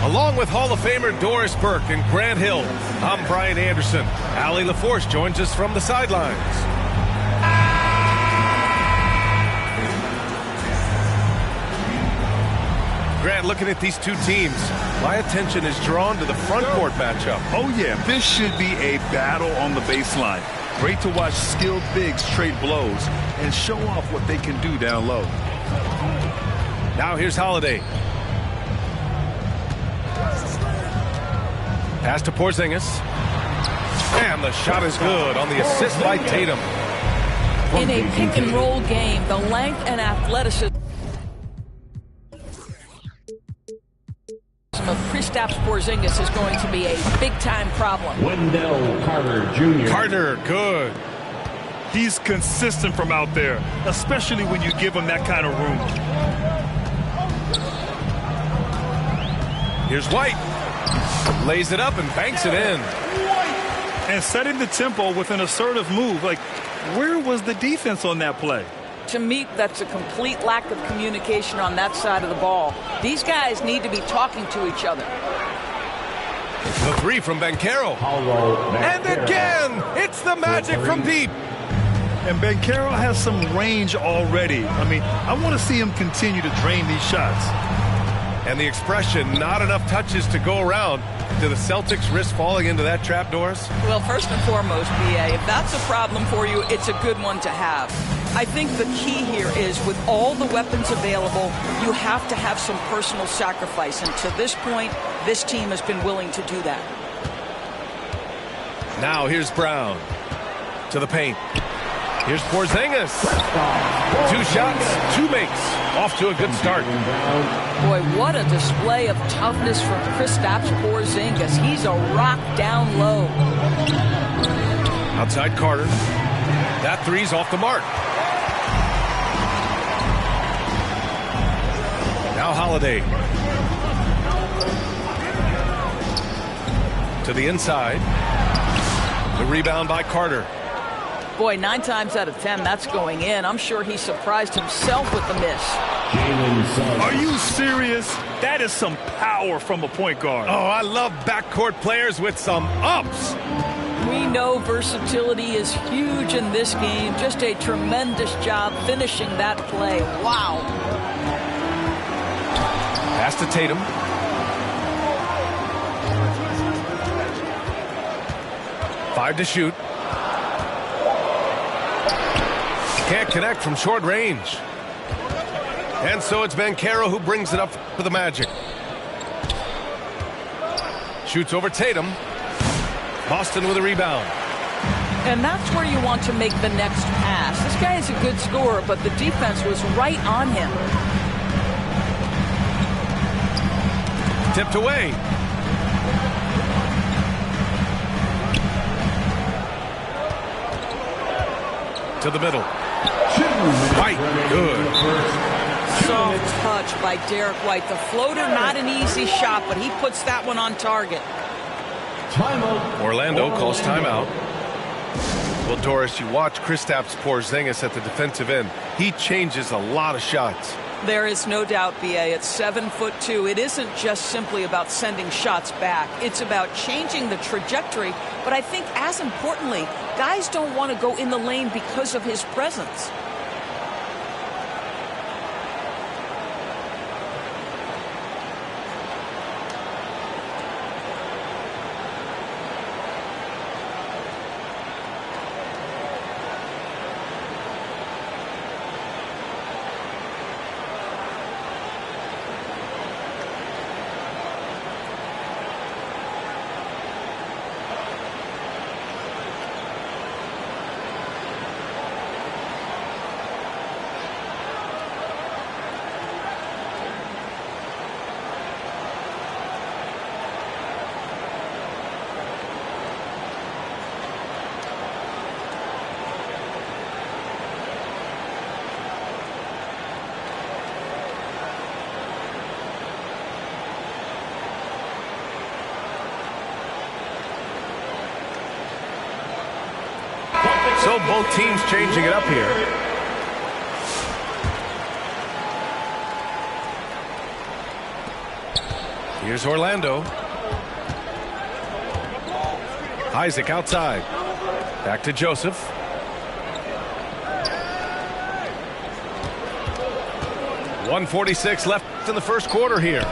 Along with Hall of Famer Doris Burke and Grant Hill, I'm Brian Anderson. Allie LaForce joins us from the sidelines. Grant, looking at these two teams, my attention is drawn to the front court matchup. Oh yeah, this should be a battle on the baseline. Great to watch skilled bigs trade blows and show off what they can do down low. Now here's Holiday. Pass to Porzingis. And the shot is good on the assist by Tatum. In a pick-and-roll game, the length and athleticism of Kristaps Porzingis is going to be a big-time problem. Wendell Carter Jr. Carter, good. He's consistent from out there, especially when you give him that kind of room. Here's White. Lays it up and banks it in. And setting the tempo with an assertive move. Like, where was the defense on that play? To me, that's a complete lack of communication on that side of the ball. These guys need to be talking to each other. The three from Banchero. And again, it's the Magic from deep. And Banchero has some range already. I mean, I want to see him continue to drain these shots. And the expression, not enough touches to go around. Do the Celtics risk falling into that trap, Doris? Well, first and foremost, BA, if that's a problem for you, it's a good one to have. I think the key here is with all the weapons available, you have to have some personal sacrifice. And to this point, this team has been willing to do that. Now here's Brown to the paint. Here's Porzingis. 2 shots, 2 makes. Off to a good start. Boy, what a display of toughness from Kristaps Porzingis. He's a rock down low. Outside Carter. That three's off the mark. Now Holiday. To the inside. The rebound by Carter. Boy, 9 times out of 10, that's going in. I'm sure he surprised himself with the miss. Are you serious? That is some power from a point guard. Oh, I love backcourt players with some ups. We know versatility is huge in this game. Just a tremendous job finishing that play. Wow. Pass to Tatum. Five to shoot. Can't connect from short range. And so it's Banchero who brings it up for the Magic. Shoots over Tatum. Boston with a rebound. And that's where you want to make the next pass. This guy is a good scorer, but the defense was right on him. Tipped away. To the middle. White, good. Soft touch by Derek White. The floater, not an easy shot, but he puts that one on target. Orlando calls timeout. Well, Doris, you watch Kristaps Porzingis at the defensive end. He changes a lot of shots. There is no doubt, BA. At 7'2", it isn't just simply about sending shots back. It's about changing the trajectory. But I think, as importantly, guys don't want to go in the lane because of his presence. So both teams changing it up here. Here's Orlando. Isaac outside. Back to Joseph. .146 left in the first quarter here.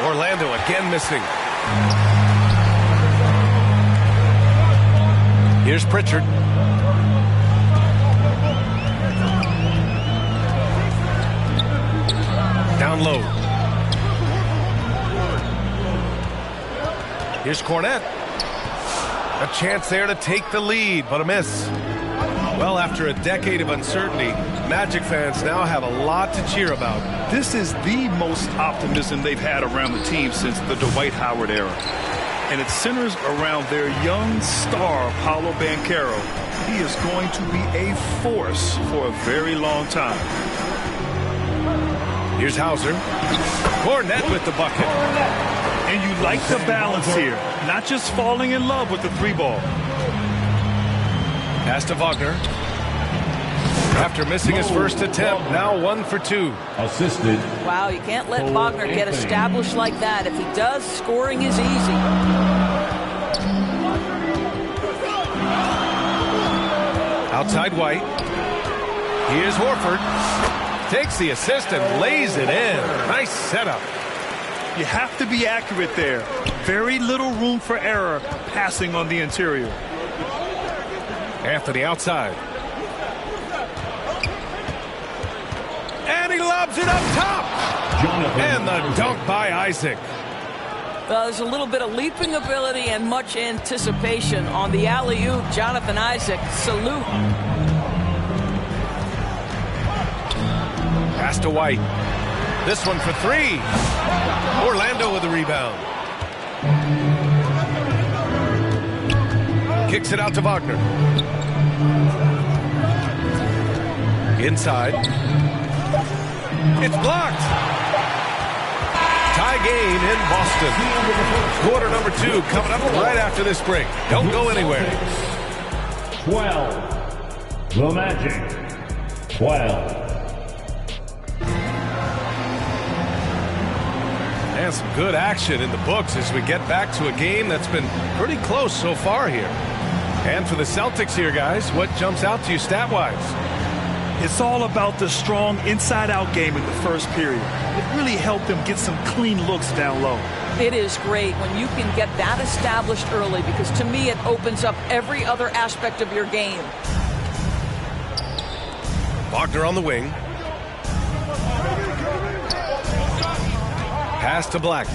Orlando again missing. Here's Pritchard. Down low. Here's Cornette. A chance there to take the lead, but a miss. Well, after a decade of uncertainty, Magic fans now have a lot to cheer about. This is the most optimism they've had around the team since the Dwight Howard era. And it centers around their young star, Paolo Banchero. He is going to be a force for a very long time. Here's Hauser. Cornette with the bucket. And you like the balance here, not just falling in love with the three ball. Pass to Wagner. After missing his first attempt, now 1 for 2. Assisted. Wow, you can't let Wagner get established like that. If he does, scoring is easy. Outside White. Here's Horford. Takes the assist and lays it in. Nice setup. You have to be accurate there. Very little room for error passing on the interior. Anthony outside. And he lobs it up top. And the dunk by Isaac. Well, there's a little bit of leaping ability and much anticipation on the alley-oop. Jonathan Isaac, salute. Pass to White. This one for 3. Orlando with the rebound. Kicks it out to Wagner. Inside. It's blocked. Tie game in Boston. Quarter number 2 coming up right after this break. Don't go anywhere. 12. The Magic. 12. And some good action in the books as we get back to a game that's been pretty close so far here. And for the Celtics here, guys, what jumps out to you stat-wise? It's all about the strong inside-out game in the first period. It really helped them get some clean looks down low. It is great when you can get that established early, because to me it opens up every other aspect of your game. Wagner on the wing. Pass to Black.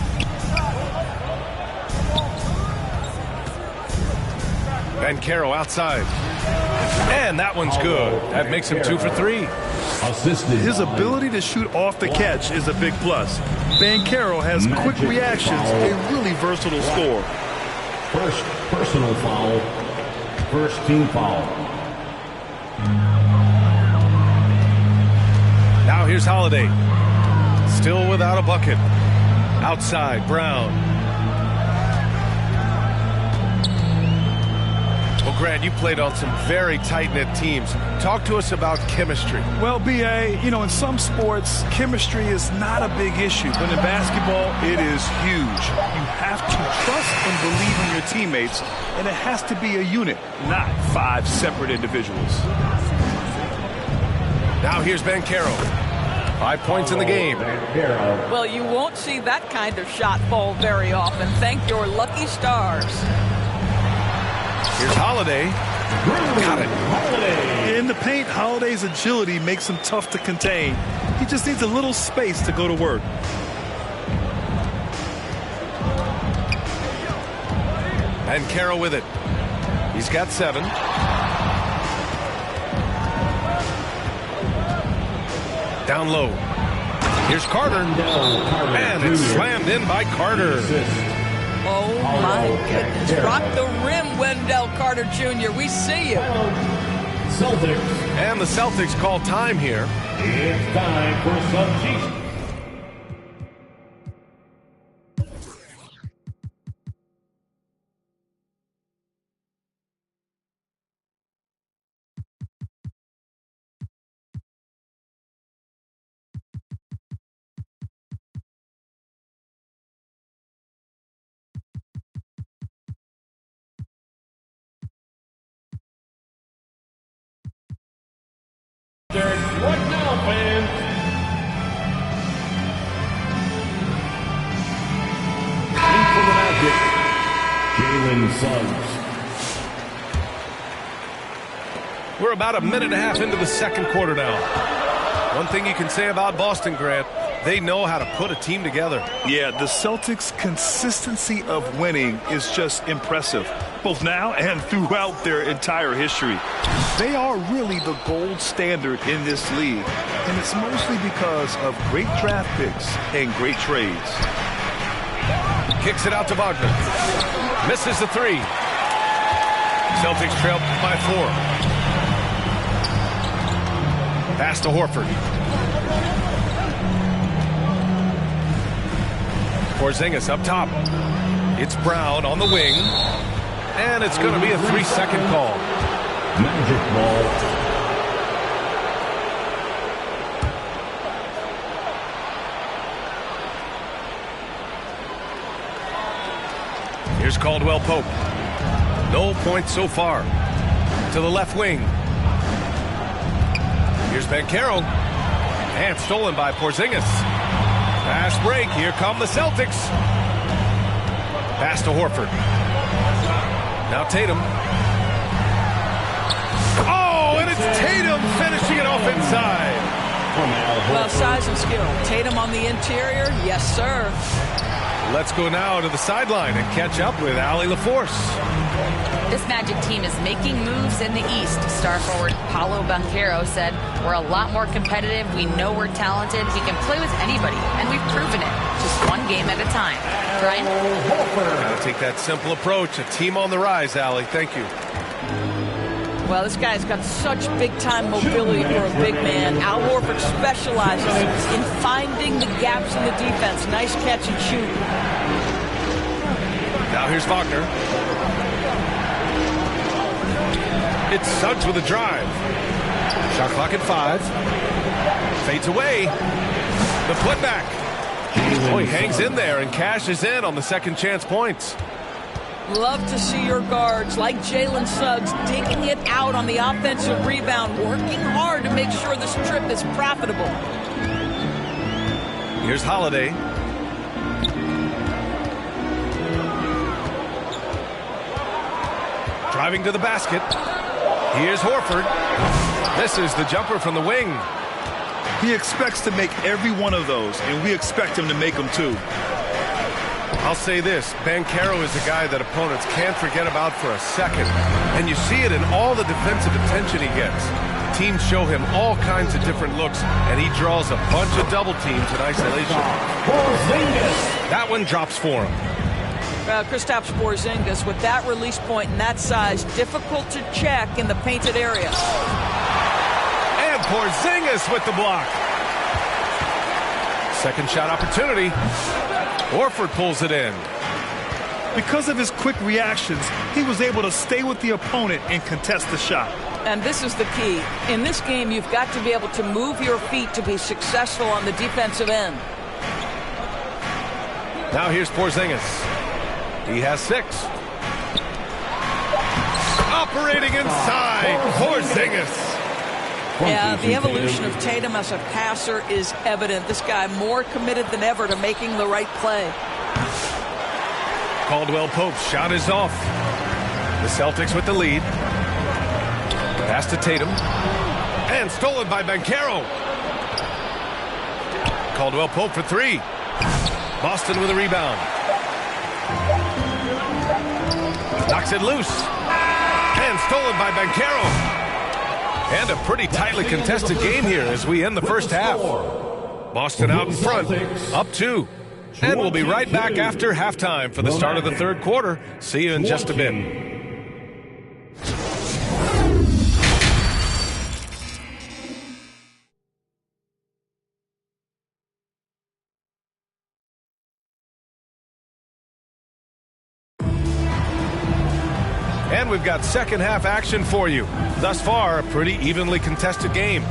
Banchero outside. And that one's good. That makes him 2 for 3. Assisted. His ability to shoot off the catch is a big plus. Banchero has quick reactions, a really versatile scorer. First personal foul. First team foul. Now here's Holiday. Still without a bucket. Outside, Brown. Well, Grant, you played on some very tight-knit teams. Talk to us about chemistry. Well, B.A., you know, in some sports, chemistry is not a big issue. But in basketball, it is huge. You have to trust and believe in your teammates, and it has to be a unit, not 5 separate individuals. Now here's Banchero. 5 points in the game. Well, you won't see that kind of shot fall very often. Thank your lucky stars. Here's Holiday. Got it. In the paint, Holiday's agility makes him tough to contain. He just needs a little space to go to work. Banchero with it. He's got 7. Down low. Here's Carter. And it's slammed in by Carter. Oh, my goodness. Rock the rim, Wendell Carter Jr. We see you. Celtics. And the Celtics call time here. It's time for some cheese. Suggs. We're about a minute and a half into the second quarter now. One thing you can say about Boston, Grant, they know how to put a team together. Yeah, the Celtics' consistency of winning is just impressive, both now and throughout their entire history. They are really the gold standard in this league, and it's mostly because of great draft picks and great trades. Kicks it out to Wagner. Misses the three. Celtics trail by 4. Pass to Horford. Porzingis up top. It's Brown on the wing. And it's going to be a 3-second call. Magic ball. Here's Caldwell Pope. No points so far. To the left wing. Here's Banchero. And stolen by Porzingis. Fast break. Here come the Celtics. Pass to Horford. Now Tatum. Oh, and it's Tatum finishing it off inside. Well, size and skill. Tatum on the interior. Yes, sir. Let's go now to the sideline and catch up with Allie LaForce. This Magic team is making moves in the East. Star forward Paolo Banchero said, "We're a lot more competitive. We know we're talented. We can play with anybody, and we've proven it. Just one game at a time." Brian? Gotta take that simple approach. A team on the rise, Allie. Thank you. Well, this guy's got such big-time mobility for a big man. Al Horford specializes in finding the gaps in the defense. Nice catch and shoot. Now here's Wagner. It's Suggs with a drive. Shot clock at 5. Fades away. The putback. Oh, he hangs in there and cashes in on the second chance points. Love to see your guards like Jalen Suggs digging it out on the offensive rebound, working hard to make sure this trip is profitable. Here's Holiday. Driving to the basket. Here's Horford. This is the jumper from the wing. He expects to make every one of those, and we expect him to make them too. I'll say this, Banchero is a guy that opponents can't forget about for a second. And you see it in all the defensive attention he gets. Teams show him all kinds of different looks, and he draws a bunch of double teams in isolation. That one drops for him. Kristaps Porzingis with that release point and that size, difficult to check in the painted area. And Porzingis with the block. Second shot opportunity. Horford pulls it in. Because of his quick reactions, he was able to stay with the opponent and contest the shot. And this is the key. In this game, you've got to be able to move your feet to be successful on the defensive end. Now here's Porzingis. He has 6. Operating inside, Porzingis. Yeah, the evolution of Tatum as a passer is evident. This guy more committed than ever to making the right play. Caldwell Pope's shot is off. The Celtics with the lead. Pass to Tatum. And stolen by Banchero. Caldwell Pope for 3. Boston with a rebound. Knocks it loose. And stolen by Banchero. And a pretty tightly contested game here as we end the first half. Boston out in front, up 2. And we'll be right back after halftime for the start of the third quarter. See you in just a bit. And we've got second half action for you. Thus far, a pretty evenly contested game.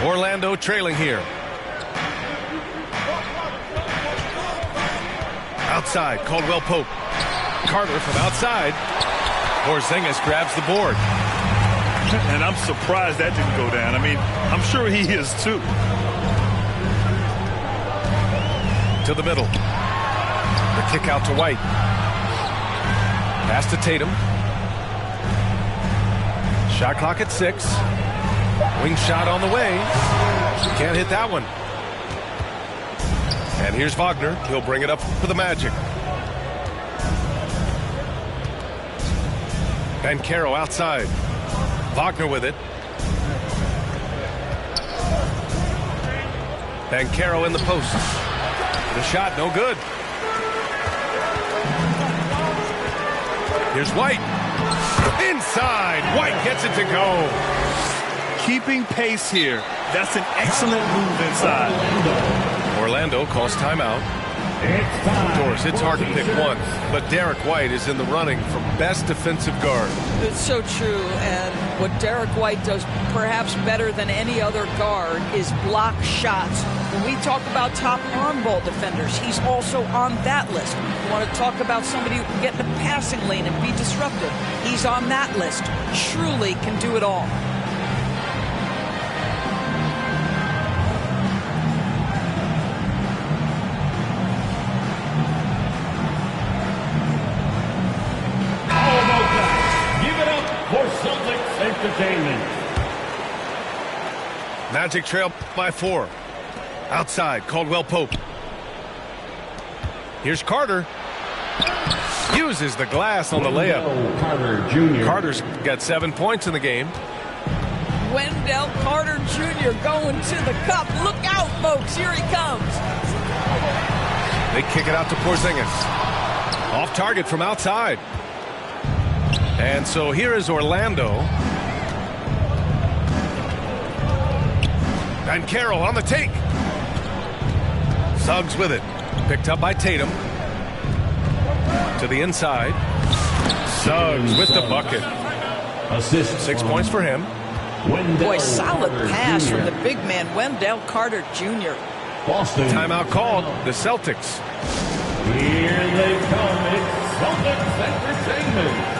Orlando trailing here. Outside, Caldwell Pope. Carter from outside. Porzingis grabs the board. And I'm surprised that didn't go down. I mean, I'm sure he is too. To the middle. The kick out to White. Pass to Tatum. Shot clock at 6. Wing shot on the way. Can't hit that one. And here's Wagner. He'll bring it up for the Magic. Banchero outside. Wagner with it. Banchero in the post. The shot, no good. Here's White. Inside. White gets it to go. Keeping pace here. That's an excellent move inside. Orlando calls timeout. Doris, it's hard to pick one, but Derek White is in the running for best defensive guard. It's so true, and what Derek White does perhaps better than any other guard is block shots. When we talk about top on-ball defenders, he's also on that list. You want to talk about somebody who can get in the passing lane and be disruptive. He's on that list. Truly can do it all. Magic trail by 4. Outside, Caldwell Pope. Here's Carter. Uses the glass on the layup. Carter Jr. Carter's got 7 points in the game. Wendell Carter Jr. going to the cup. Look out, folks. Here he comes. They kick it out to Porzingis. Off target from outside. And so here is Orlando. Banchero on the take. Suggs with it. Picked up by Tatum. To the inside. Suggs with the bucket. Assist. 6 points for him. Boy, solid pass from the big man, Wendell Carter Jr. Boston. Timeout called. The Celtics. Here they come. It's Celtics Entertainment.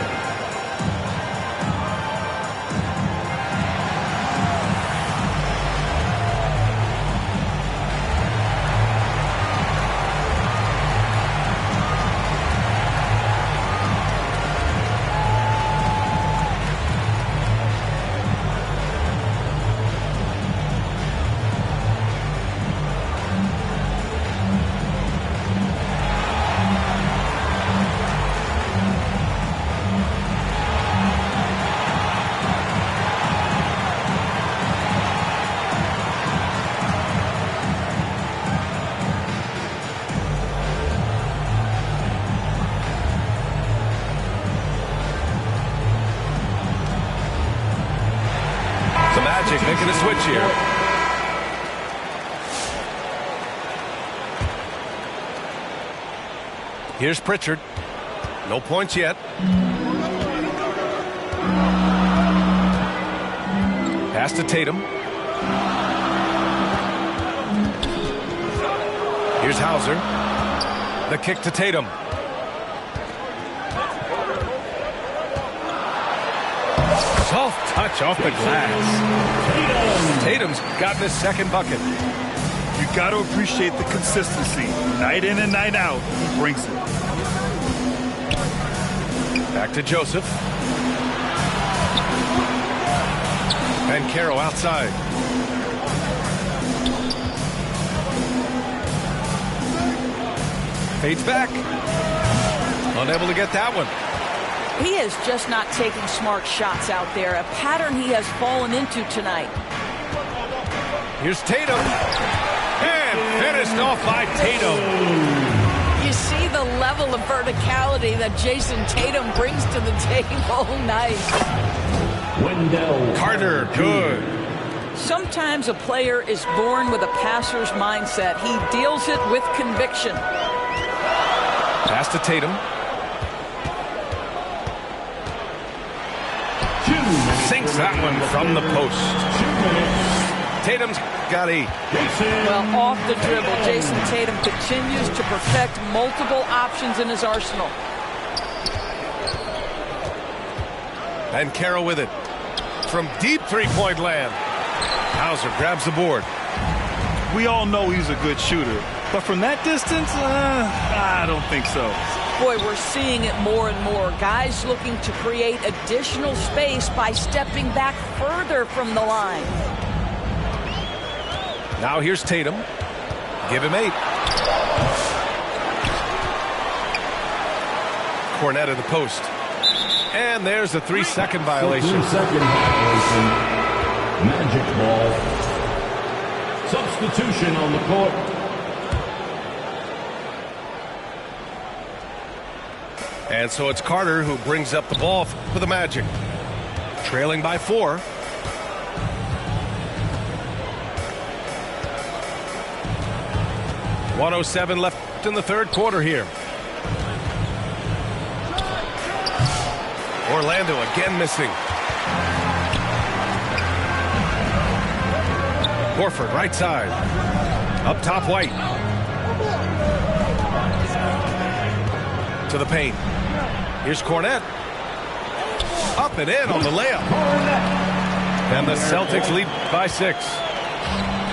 Making a switch here. Here's Pritchard. No points yet. Pass to Tatum. Here's Hauser. The kick to Tatum. Soft touch off the glass. Tatum's gotten his second bucket. You got to appreciate the consistency. Night in and night out, he brings it. Back to Joseph. Banchero outside. Fades back. Unable to get that one. He is just not taking smart shots out there, a pattern he has fallen into tonight. Here's Tatum. And finished off by Tatum. You see the level of verticality that Jason Tatum brings to the table. Nice. Wendell Carter, good. Sometimes a player is born with a passer's mindset. He deals it with conviction. Pass to Tatum. Sinks that one from the post. Tatum's got 8. Well, off the dribble, Jason Tatum continues to perfect multiple options in his arsenal. And Carroll with it. from deep three-point land. Hauser grabs the board. We all know he's a good shooter, but from that distance, I don't think so. Boy, we're seeing it more and more. Guys looking to create additional space by stepping back further from the line. Now here's Tatum. Give him 8. Cornet at the post. And there's a 3-second violation. 3-second violation. Magic ball. Substitution on the court. And so it's Carter who brings up the ball for the Magic. Trailing by 4. .107 left in the third quarter here. Orlando again missing. Horford right side. Up top White. To the paint. Here's Cornet. Up and in on the layup. And the Celtics lead by 6.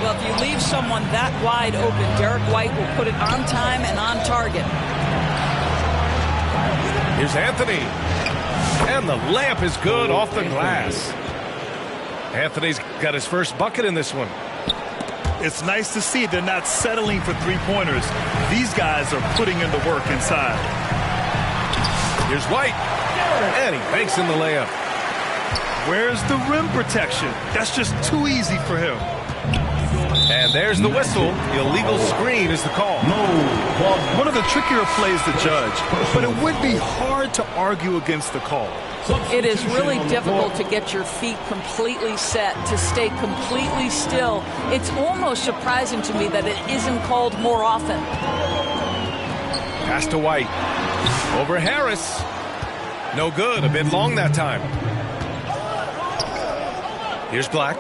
Well, if you leave someone that wide open, Derek White will put it on time and on target. Here's Anthony. And the layup is good off the glass. Anthony's got his first bucket in this one. It's nice to see they're not settling for three-pointers. These guys are putting in the work inside. Here's White. And he banks in the layup. Where's the rim protection? That's just too easy for him. And there's the whistle. Illegal screen is the call. One of the trickier plays to judge, but it would be hard to argue against the call. It is really difficult to get your feet completely set, to stay completely still. It's almost surprising to me that it isn't called more often. Pass to White. Over Harris. No good. A bit long that time. Here's Black.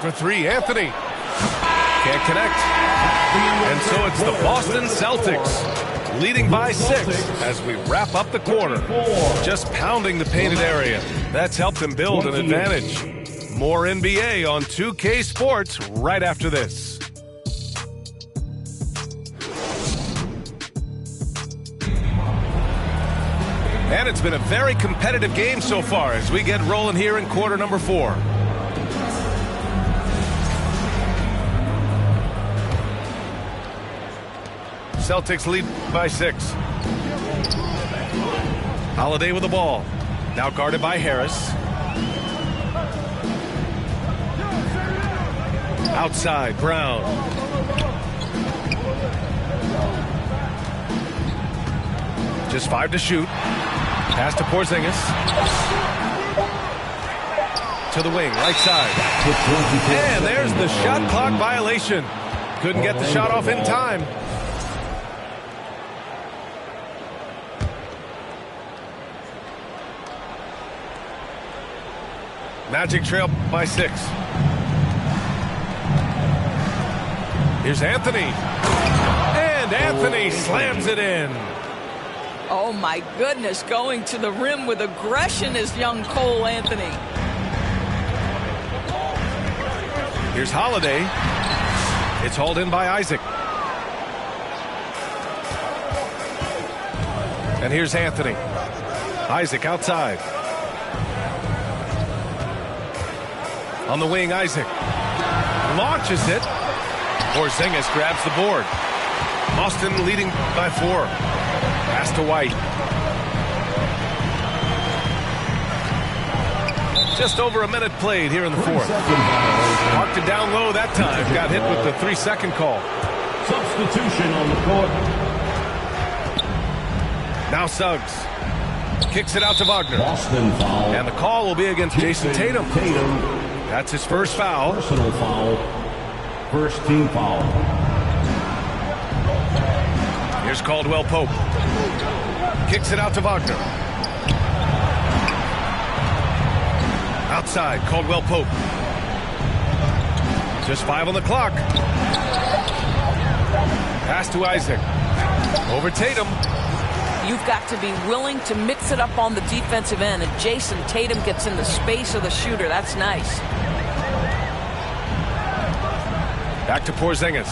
For 3, Anthony. Can't connect. And so it's the Boston Celtics leading by 6 as we wrap up the quarter. Just pounding the painted area. That's helped them build an advantage. More NBA on 2K Sports right after this. And it's been a very competitive game so far as we get rolling here in quarter number 4. Celtics lead by 6. Holiday with the ball. Now guarded by Harris. Outside, Brown. Just 5 to shoot. Pass to Porzingis. To the wing, right side. And there's the shot clock violation. Couldn't get the shot off in time. Magic trail by 6. Here's Anthony. And Anthony slams it in. Oh, my goodness. Going to the rim with aggression is young Cole Anthony. Here's Holiday. It's hauled in by Isaac. And here's Anthony. Isaac outside. On the wing, Isaac launches it. Porzingis grabs the board. Boston leading by 4. Pass to White. Just over a minute played here in the 4th. Marked it down low that time. Got hit with the 3-second call. Substitution on the court. Now Suggs. Kicks it out to Wagner. Boston foul. And the call will be against Jason Tatum. That's his first foul. Personal foul. First team foul. Here's Caldwell Pope. Kicks it out to Wagner. Outside, Caldwell Pope. Just 5 on the clock. Pass to Isaac. Over Tatum. You've got to be willing to mix it up on the defensive end, and Jason Tatum gets in the space of the shooter. That's nice. Back to Porzingis.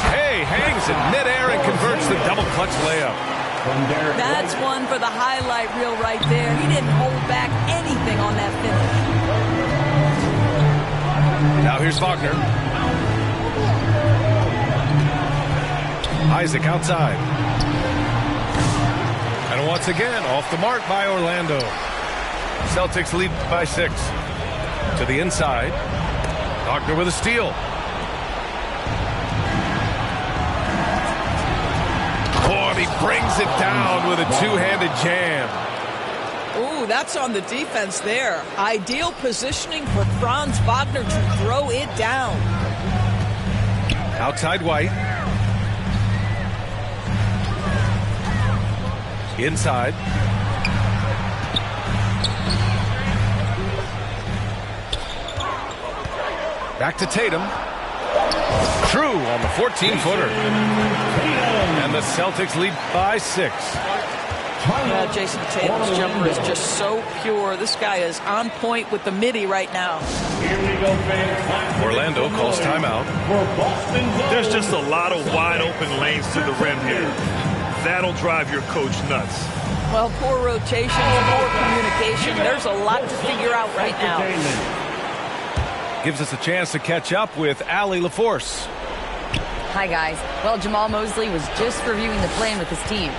Hey, hangs in midair and converts the double clutch layup. That's one for the highlight reel right there. He didn't hold back anything on that finish. Now here's Wagner. Isaac outside. And once again, off the mark by Orlando. Celtics lead by 6. To the inside. Wagner with a steal. Oh, and he brings it down with a two-handed jam. Ooh, that's on the defense there. Ideal positioning for Franz Wagner to throw it down. Outside White. Inside. Back to Tatum. True on the 14-footer. And the Celtics lead by 6. Yeah, Jason Tatum's jumper is just so pure. This guy is on point with the midi right now. Orlando calls timeout. There's just a lot of wide open lanes to the rim here. That'll drive your coach nuts. Well, poor rotation, poor communication. There's a lot to figure out right now. Gives us a chance to catch up with Allie LaForce. Hi, guys. Well, Jamal Mosley was just reviewing the plan with his team.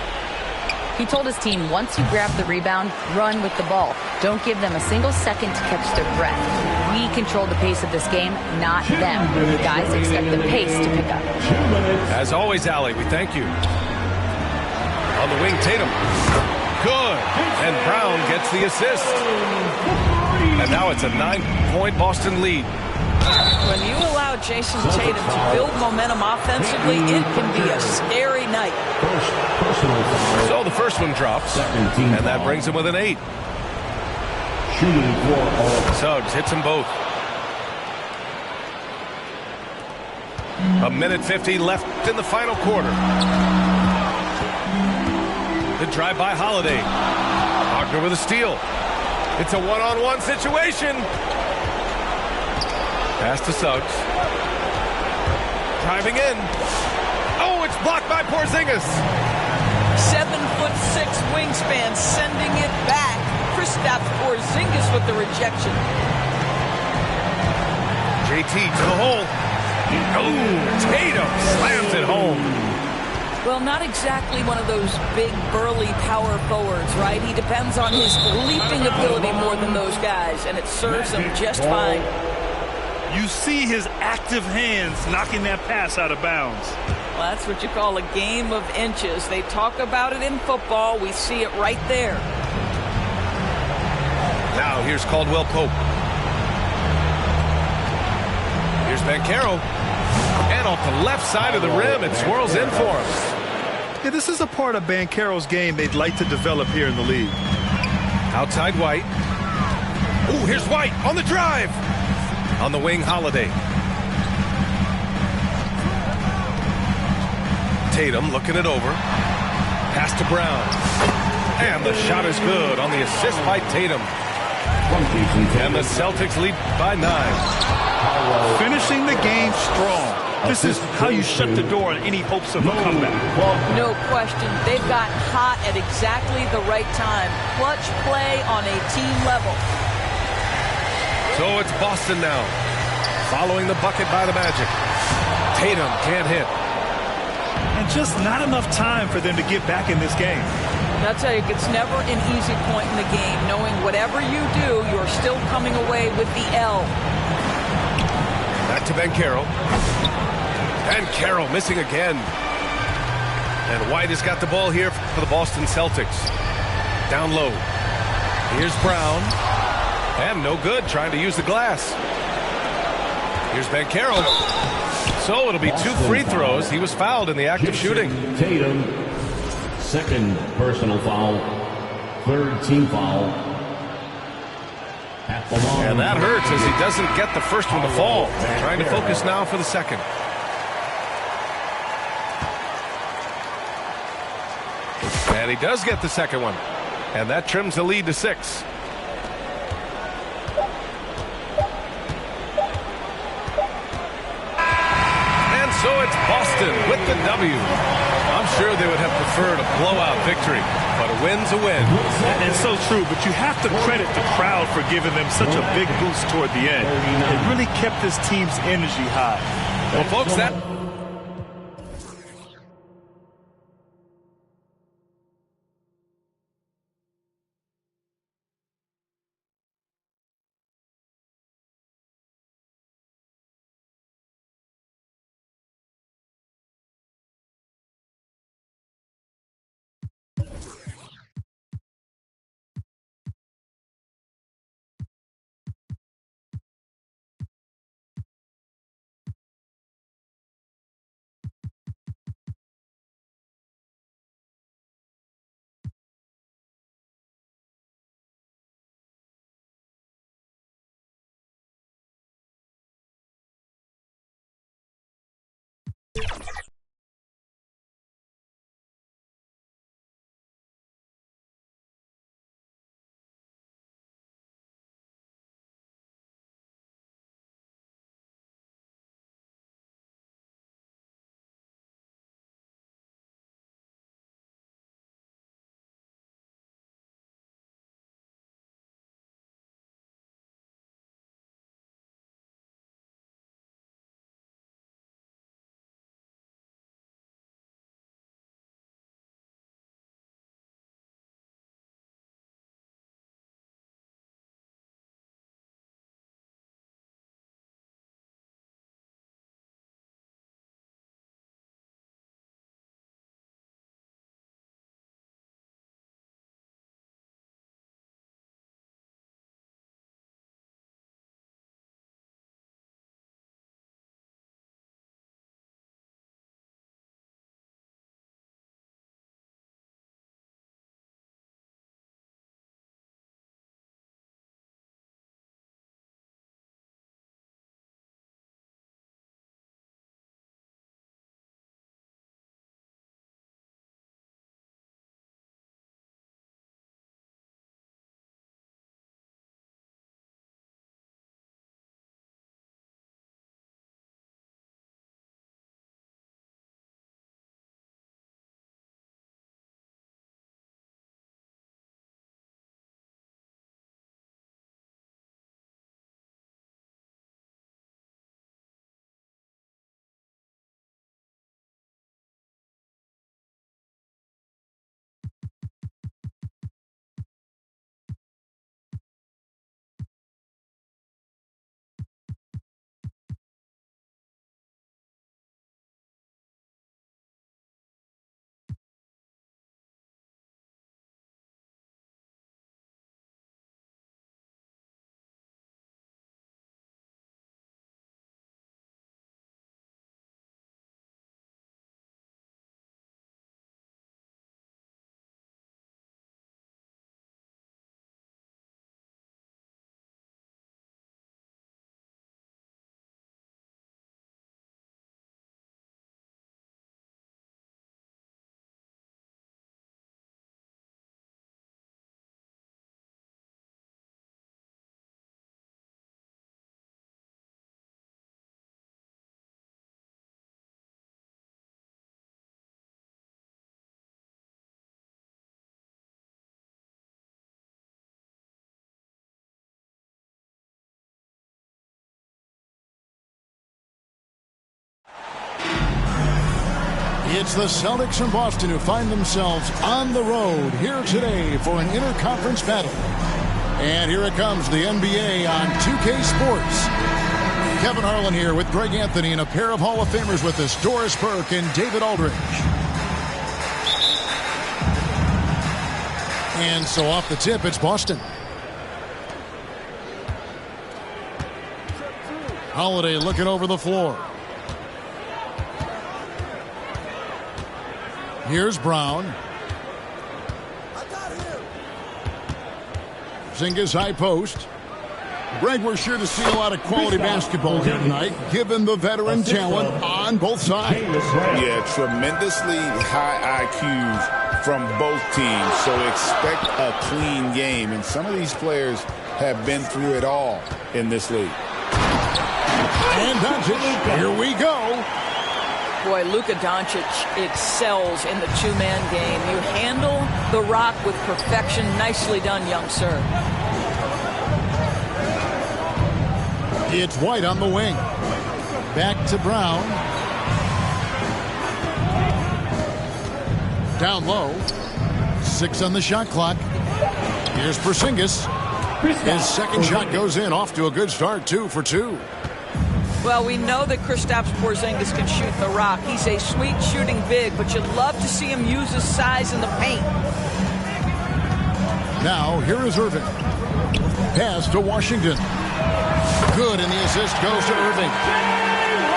He told his team, once you grab the rebound, run with the ball. Don't give them a single second to catch their breath. We control the pace of this game, not them. You guys expect the pace to pick up. As always, Allie, we thank you. On the wing, Tatum. Good. And Brown gets the assist. And now it's a 9-point Boston lead. When you allow Jason Tatum to build momentum offensively, it can be a scary night. So the first one drops, and that brings him with an 8. Suggs hits them both. A minute 50 left in the final quarter. The drive by Holiday. Wagner with a steal. It's a one-on-one situation. Pass to Suggs. Driving in. Oh, it's blocked by Porzingis. 7'6" wingspan, sending it back. Kristaps Porzingis with the rejection. JT to the hole. Oh, Tatum slams it home. Well, not exactly one of those big, burly power forwards, right? He depends on his leaping ability more than those guys, and it serves him just fine. You see his active hands knocking that pass out of bounds. Well, that's what you call a game of inches. They talk about it in football. We see it right there. Now here's Caldwell Pope. Here's Banchero. And off the left side of the rim, it swirls in for him. Yeah, this is a part of Banchero's game they'd like to develop here in the league. Outside White. Ooh, here's White on the drive. On the wing, Holiday. Tatum looking it over. Pass to Brown. And the shot is good on the assist by Tatum. And the Celtics lead by 9. Finishing the game strong. This is how you shut the door on any hopes of a comeback. No question. They've got hot at exactly the right time. Clutch play on a team level. So it's Boston now, following the bucket by the Magic. Tatum can't hit. And just not enough time for them to get back in this game. I'll tell you, it's never an easy point in the game, knowing whatever you do, you're still coming away with the L. Back to Banchero. Banchero missing again. And White has got the ball here for the Boston Celtics. Down low. Here's Brown. And no good, trying to use the glass. Here's Banchero. So it'll be 2 free throws. He was fouled in the act of shooting. Tatum, second personal foul, third team foul. At the line. And that hurts as he doesn't get the first one to fall. Trying to focus now for the second. And he does get the second one. And that trims the lead to 6. And so it's Boston with the W. I'm sure they would have preferred a blowout victory, but a win's a win. It's so true, but you have to credit the crowd for giving them such a big boost toward the end. It really kept this team's energy high. Well, folks, that... It's the Celtics from Boston who find themselves on the road here today for an interconference battle. And here it comes, the NBA on 2K Sports. Kevin Harlan here with Greg Anthony and a pair of Hall of Famers with us, Doris Burke and David Aldridge. And so off the tip, it's Boston. Holiday looking over the floor. Here's Brown. Zingas high post. Greg, we're sure to see a lot of quality basketball here tonight, given the veteran talent on both sides. Yeah, tremendously high IQs from both teams, so expect a clean game. And some of these players have been through it all in this league. And Doncic, here we go. Boy, Luka Doncic excels in the two-man game. You handle the rock with perfection. Nicely done, young sir. It's White on the wing. Back to Brown. Down low. 6 on the shot clock. Here's Porzingis. His second shot goes in. Off to a good start. 2 for 2. Well, we know that Kristaps Porzingis can shoot the rock. He's a sweet shooting big, but you'd love to see him use his size in the paint. Now, here is Irving. Pass to Washington. Good, and the assist goes to Irving.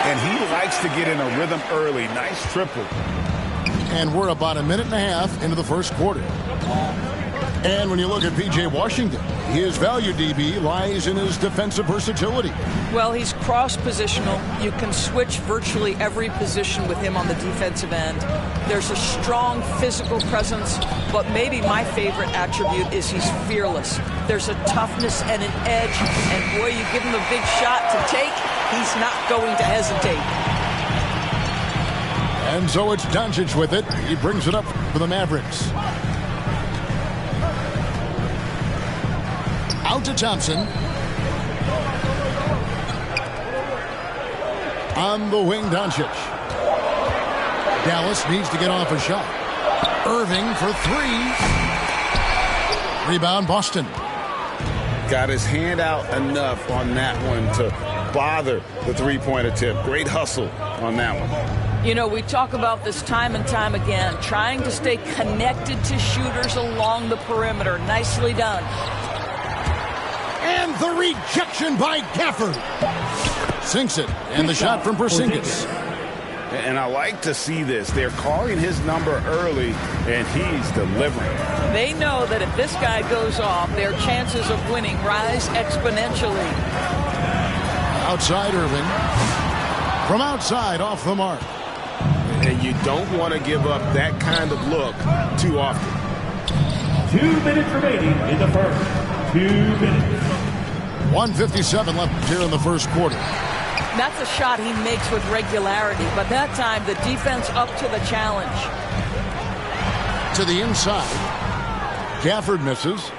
And he likes to get in a rhythm early. Nice triple. And we're about a minute and a half into the first quarter. And when you look at P.J. Washington, his value, DB, lies in his defensive versatility. Well, he's cross-positional. You can switch virtually every position with him on the defensive end. There's a strong physical presence, but maybe my favorite attribute is he's fearless. There's a toughness and an edge, and boy, you give him a big shot to take, he's not going to hesitate. And so it's Doncic with it. He brings it up for the Mavericks. Out to Thompson. On the wing, Doncic. Dallas needs to get off a shot. Irving for 3. Rebound, Boston. Got his hand out enough on that one to bother the three-point attempt. Great hustle on that one. You know, we talk about this time and time again, trying to stay connected to shooters along the perimeter. Nicely done. And the rejection by Gafford. Sinks it. And the shot from Porzingis. And I like to see this. They're calling his number early, and he's delivering. They know that if this guy goes off, their chances of winning rise exponentially. Outside Irving. From outside, off the mark. And you don't want to give up that kind of look too often. 2 minutes remaining in the first. 2 minutes. 1:57 left here in the first quarter. That's a shot he makes with regularity, but that time the defense up to the challenge. To the inside. Gafford misses.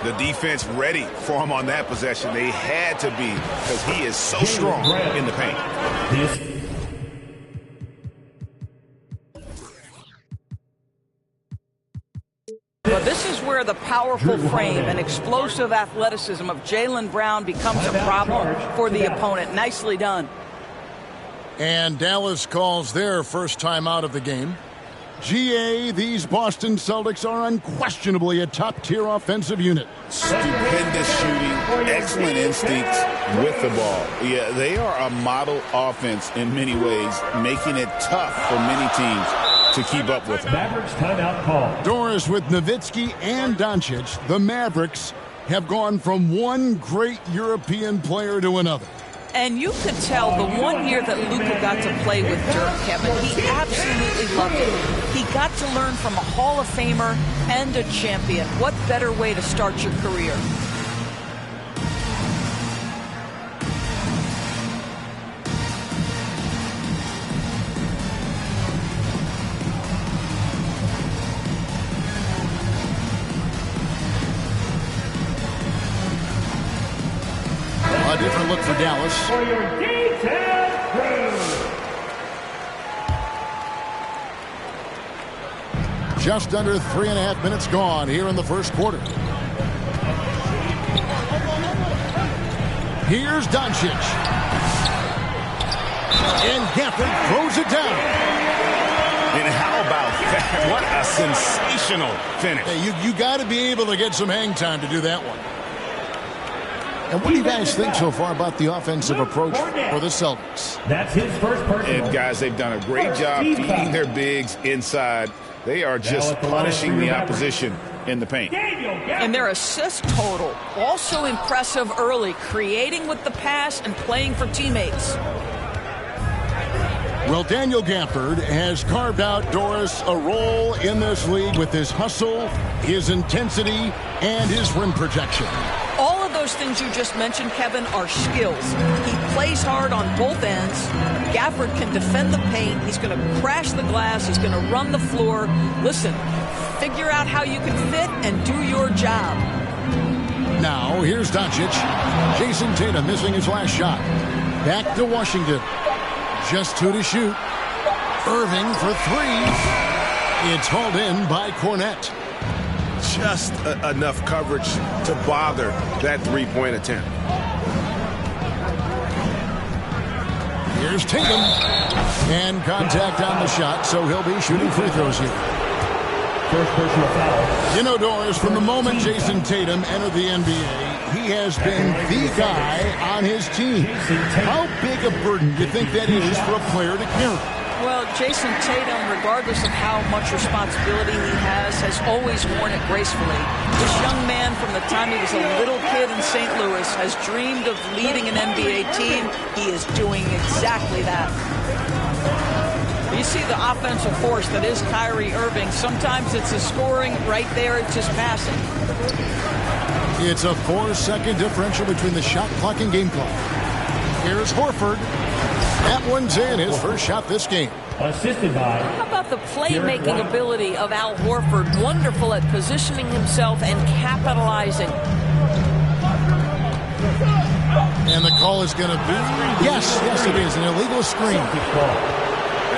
The defense ready for him on that possession. They had to be, because he is so strong in the paint. But this is where the powerful frame and explosive athleticism of Jaylen Brown becomes a problem for the opponent. Nicely done. And Dallas calls their first time out of the game. GA, these Boston Celtics are unquestionably a top-tier offensive unit. Stupendous shooting, excellent instincts with the ball. Yeah, they are a model offense in many ways, making it tough for many teams to keep up with them. Mavericks timeout call. Doris with Nowitzki and Doncic, the Mavericks have gone from one great European player to another. And you could tell the 1 year that Luka got to play with Dirk, Kevin, he absolutely loved it. He got to learn from a Hall of Famer and a champion. What better way to start your career? A different look for Dallas. For your detailed crew. Just under 3.5 minutes gone here in the first quarter. Here's Doncic. And Gafford throws it down. And how about that? What a sensational finish. Hey, you got to be able to get some hang time to do that one. And what do you guys think so far about the offensive approach for the Celtics? That's his first personal. And guys, they've done a great job feeding their bigs inside. They are just punishing the opposition in the paint. And their assist total, also impressive early, creating with the pass and playing for teammates. Well, Daniel Gafford has carved out Doris a role in this league with his hustle, his intensity, and his rim protection. All of those things you just mentioned, Kevin, are skills. He plays hard on both ends. Gafford can defend the paint. He's going to crash the glass. He's going to run the floor. Listen, figure out how you can fit and do your job. Now, here's Doncic. Jason Tatum missing his last shot. Back to Washington. Just 2 to shoot. Irving for 3. It's hauled in by Cornette. Just enough coverage to bother that three-point attempt. Here's Tatum. And contact on the shot, so he'll be shooting free throws here. First personal foul. You know, Doris, from the moment Jason Tatum entered the NBA, he has been the guy on his team. How big a burden do you think that is for a player to carry? Well, Jason Tatum, regardless of how much responsibility he has always worn it gracefully. This young man, from the time he was a little kid in St. Louis, has dreamed of leading an NBA team. He is doing exactly that. You see the offensive force that is Kyrie Irving. Sometimes it's his scoring. Right there, it's his passing. It's a 4-second differential between the shot clock and game clock. Here's Horford. That one's in, his first shot this game. Assisted by... How about the playmaking ability of Al Horford? Wonderful at positioning himself and capitalizing. And the call is going to be... Yes, it is. An illegal screen.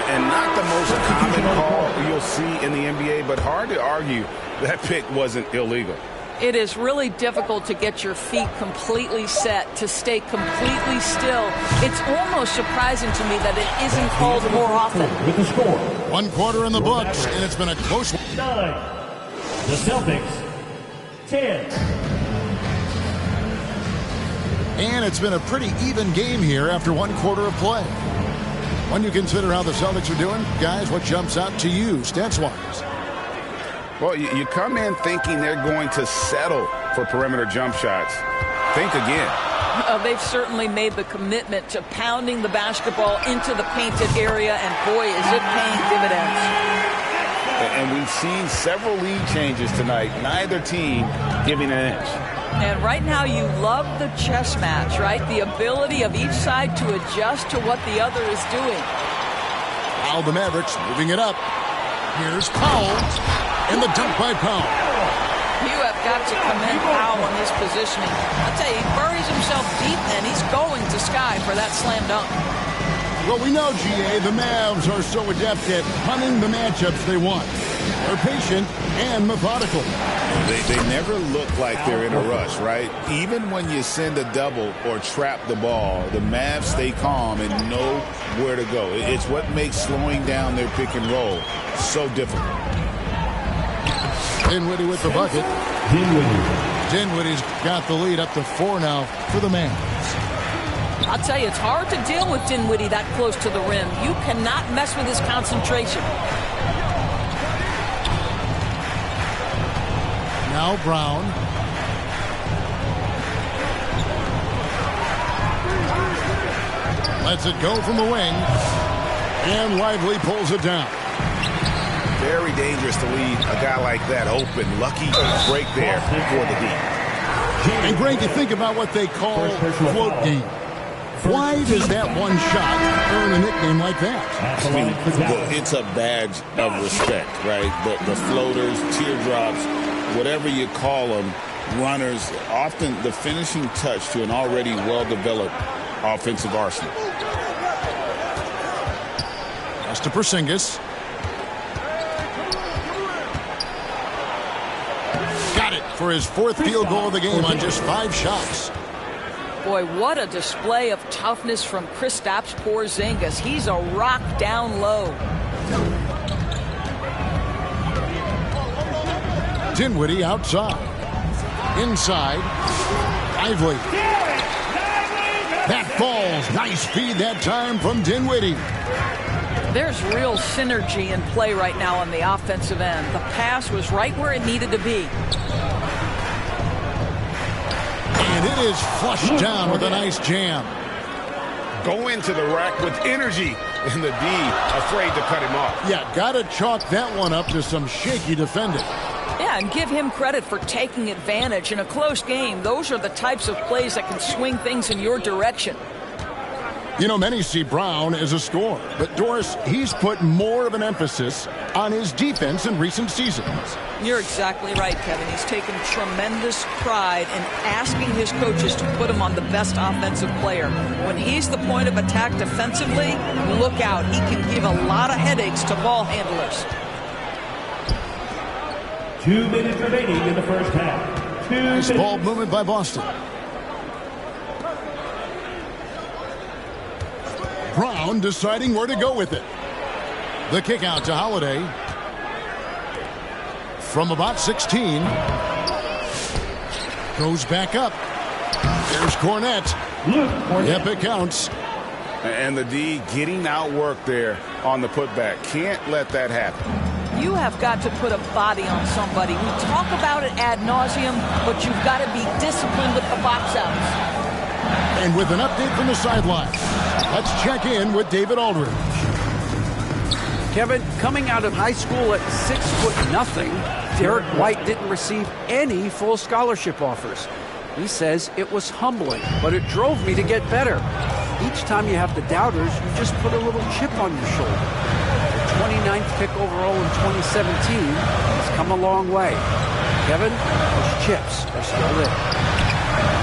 And not the most common call you'll see in the NBA, but hard to argue that pick wasn't illegal. It is really difficult to get your feet completely set, to stay completely still. It's almost surprising to me that it isn't called more often. With the score. 1 quarter in the books, and it's been a close one. 9. The Celtics. 10. And it's been a pretty even game here after 1 quarter of play. When you consider how the Celtics are doing, guys, what jumps out to you, stats-wise? Well, you come in thinking they're going to settle for perimeter jump shots. Think again. They've certainly made the commitment to pounding the basketball into the painted area, and boy, is it paying dividends. And we've seen several lead changes tonight, neither team giving an inch. And right now you love the chess match, right? The ability of each side to adjust to what the other is doing. Now the Mavericks moving it up. Here's Powell. And the dunk by Powell. You have got to commend Powell on his positioning. I'll tell you, he buries himself deep, and he's going to sky for that slam dunk. Well, we know, GA, the Mavs are so adept at hunting the matchups they want. They're patient and methodical. They never look like they're in a rush, right? Even when you send a double or trap the ball, the Mavs stay calm and know where to go. It's what makes slowing down their pick and roll so difficult. Dinwiddie with the bucket. Dinwiddie's got the lead up to 4 now for the Mavs. I'll tell you, it's hard to deal with Dinwiddie that close to the rim. You cannot mess with his concentration. Now Brown. Lets it go from the wing. And Lively pulls it down. Very dangerous to leave a guy like that open. Lucky break there for the D. And Greg, you think about what they call float game. Why does that one shot earn a nickname like that? I mean, it's a badge of respect, right? The floaters, teardrops, whatever you call them, runners, often the finishing touch to an already well-developed offensive arsenal. Pass to Porzingis. Got it for his 4th field goal of the game on just 5 shots. Boy, what a display of toughness from Kristaps Porzingis. He's a rock down low. Dinwiddie outside. Inside. Lively. That falls. Nice feed that time from Dinwiddie. There's real synergy in play right now on the offensive end. The pass was right where it needed to be. And it is flushed down with a nice jam. go into the rack with energy, and the D afraid to cut him off. Yeah, got to chalk that one up to some shaky defending. Yeah, and give him credit for taking advantage in a close game. Those are the types of plays that can swing things in your direction. You know, many see Brown as a scorer, but Doris, he's put more of an emphasis on his defense in recent seasons. You're exactly right, Kevin. He's taken tremendous pride in asking his coaches to put him on the best offensive player. When he's the point of attack defensively, look out. He can give a lot of headaches to ball handlers. 2 minutes remaining in the first half. Nice ball movement by Boston. Brown deciding where to go with it. The kick out to Holiday. From about 16. Goes back up. There's Cornette. Yep, it counts. And the D getting outworked there on the putback. Can't let that happen. You have got to put a body on somebody. We talk about it ad nauseum, but you've got to be disciplined with the box outs. And with an update from the sideline, let's check in with David Aldridge. Kevin, coming out of high school at 6'0", Derek White didn't receive any full scholarship offers. He says it was humbling, but it drove me to get better. Each time you have the doubters, you just put a little chip on your shoulder. The 29th pick overall in 2017 has come a long way. Kevin, those chips are still there.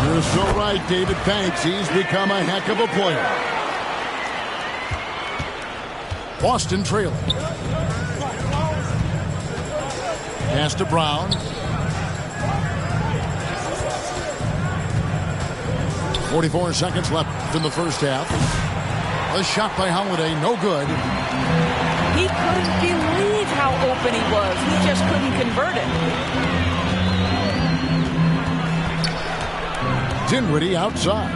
You're so right, David. Thanks. He's become a heck of a player. Boston trailing. Pass to Brown. 44 seconds left in the first half. A shot by Holiday, no good. He couldn't believe how open he was. He just couldn't convert it. Dinwiddie outside.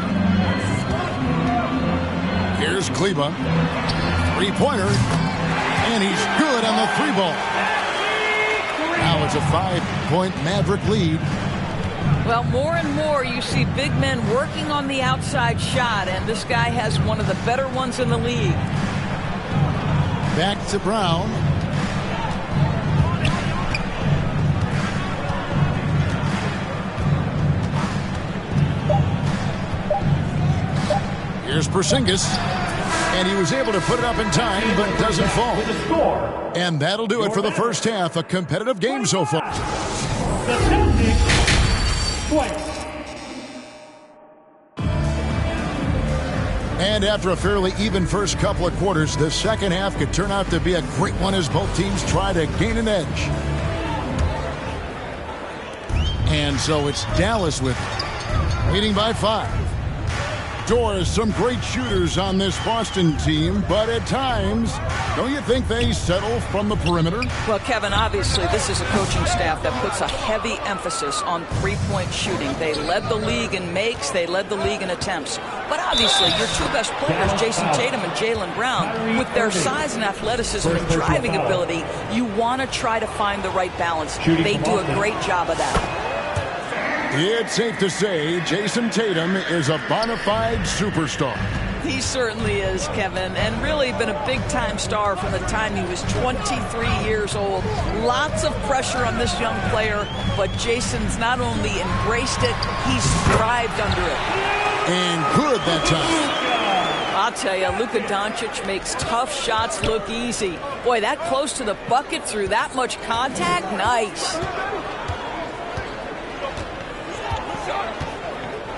Here's Kleba. Three-pointer. And he's good on the three ball. Now it's a 5-point Maverick lead. Well, more and more you see big men working on the outside shot, and this guy has one of the better ones in the league. Back to Brown. Here's Porzingis, and he was able to put it up in time, but doesn't fall. And that'll do it for the first half. A competitive game so far. The Celtics twice. And after a fairly even first couple of quarters, the second half could turn out to be a great one as both teams try to gain an edge. And so it's Dallas with it, leading by 5. Doris, some great shooters on this Boston team, but at times, don't you think they settle from the perimeter? Well, Kevin, obviously this is a coaching staff that puts a heavy emphasis on three-point shooting. They led the league in makes, they led the league in attempts. But obviously your two best players, Jason Tatum and Jaylen Brown, with their size and athleticism and driving ability, you want to try to find the right balance. They do a great job of that. It's safe to say Jason Tatum is a bona fide superstar. He certainly is, Kevin, and really been a big-time star from the time he was 23 years old. Lots of pressure on this young player, but Jason's not only embraced it, he's thrived under it. And good that time. I'll tell you, Luka Doncic makes tough shots look easy. Boy, that close to the bucket through that much contact, nice.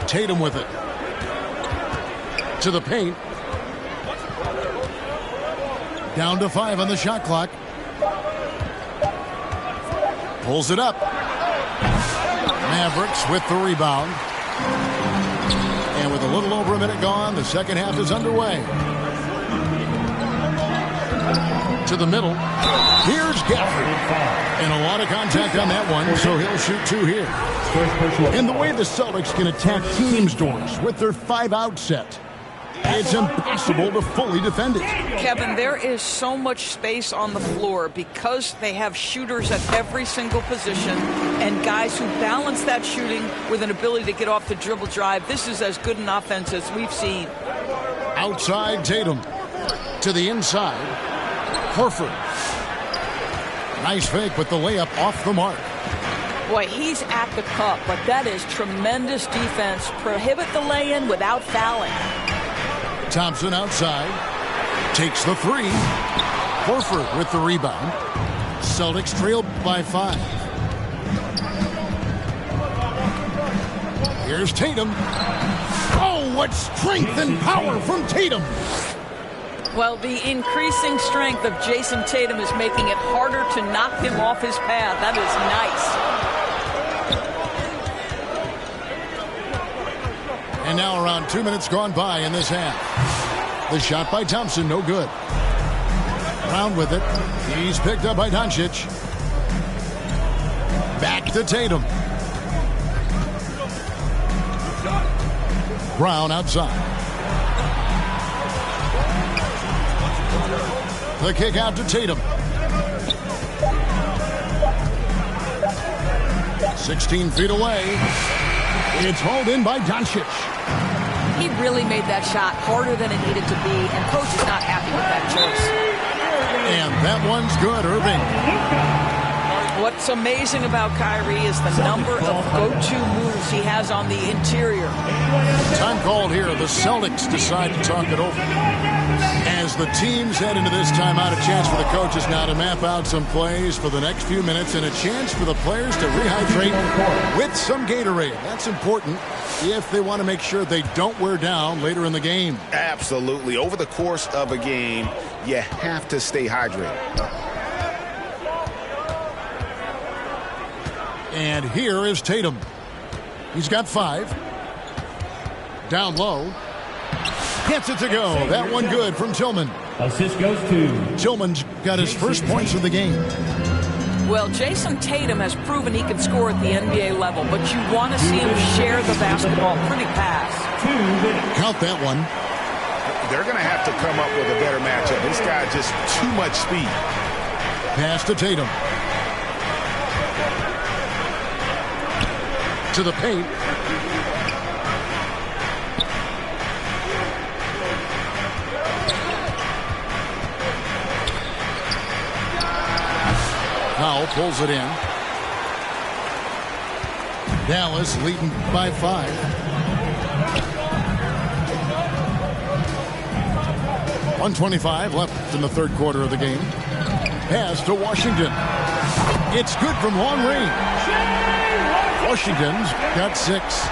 Tatum with it. To the paint. Down to 5 on the shot clock. Pulls it up. Mavericks with the rebound. And with a little over a minute gone, the second half is underway. To the middle. Here's Gafford. And a lot of contact on that one, so he'll shoot 2 here. And the way the Celtics can attack teams, Doors, with their 5-out set, it's impossible to fully defend it. Kevin, there is so much space on the floor because they have shooters at every single position and guys who balance that shooting with an ability to get off the dribble drive. This is as good an offense as we've seen. Outside Tatum. To the inside. Horford. Nice fake with the layup off the mark. Boy, he's at the cup, but that is tremendous defense. Prohibit the lay-in without fouling. Thompson outside. Takes the three. Horford with the rebound. Celtics trail by 5. Here's Tatum. Oh, what strength and power from Tatum. Well, the increasing strength of Jason Tatum is making it harder to knock him off his path. That is nice. And now around 2 minutes gone by in this half. The shot by Thompson, no good. Brown with it. He's picked up by Doncic. Back to Tatum. Brown outside. The kick out to Tatum. 16 feet away. It's hauled in by Doncic. He really made that shot harder than it needed to be, and coach is not happy with that choice. And that one's good, Irving. What's amazing about Kyrie is the number of go-to moves he has on the interior. Time called here. The Celtics decide to talk it over. As the teams head into this timeout, a chance for the coaches now to map out some plays for the next few minutes and a chance for the players to rehydrate with some Gatorade. That's important if they want to make sure they don't wear down later in the game. Absolutely. Over the course of a game, you have to stay hydrated. And here is Tatum. He's got 5. Down low. Gets it to go. That one good from Tillman. Assist goes to Tillman's got his first points of the game. Well, Jason Tatum has proven he can score at the NBA level, but you want to see him share the basketball. Pretty pass. Count that one. They're going to have to come up with a better matchup. This guy just too much speed. Pass to Tatum. To the paint. Powell pulls it in. Dallas leading by 5. .125 left in the third quarter of the game. Pass to Washington. It's good from long range. Washington's got 6.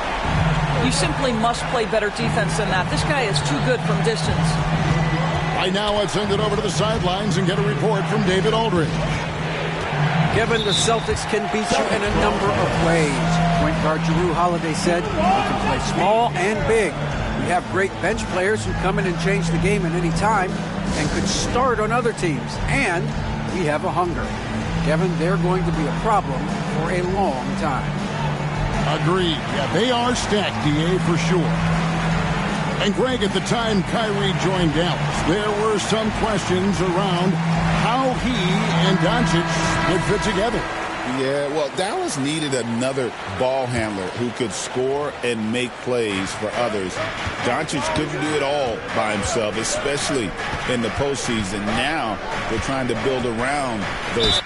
You simply must play better defense than that. This guy is too good from distance. Right now, I'd send it over to the sidelines and get a report from David Aldridge. Kevin, the Celtics can beat you in a number of ways. Point guard Jrue Holiday said we can play small and big. We have great bench players who come in and change the game at any time and could start on other teams. And we have a hunger. Kevin, they're going to be a problem for a long time. Agreed. Yeah, they are stacked, DA, for sure. And Greg, at the time Kyrie joined Dallas, there were some questions around how he and Doncic would fit together. Yeah, well, Dallas needed another ball handler who could score and make plays for others. Doncic couldn't do it all by himself, especially in the postseason. Now they're trying to build around those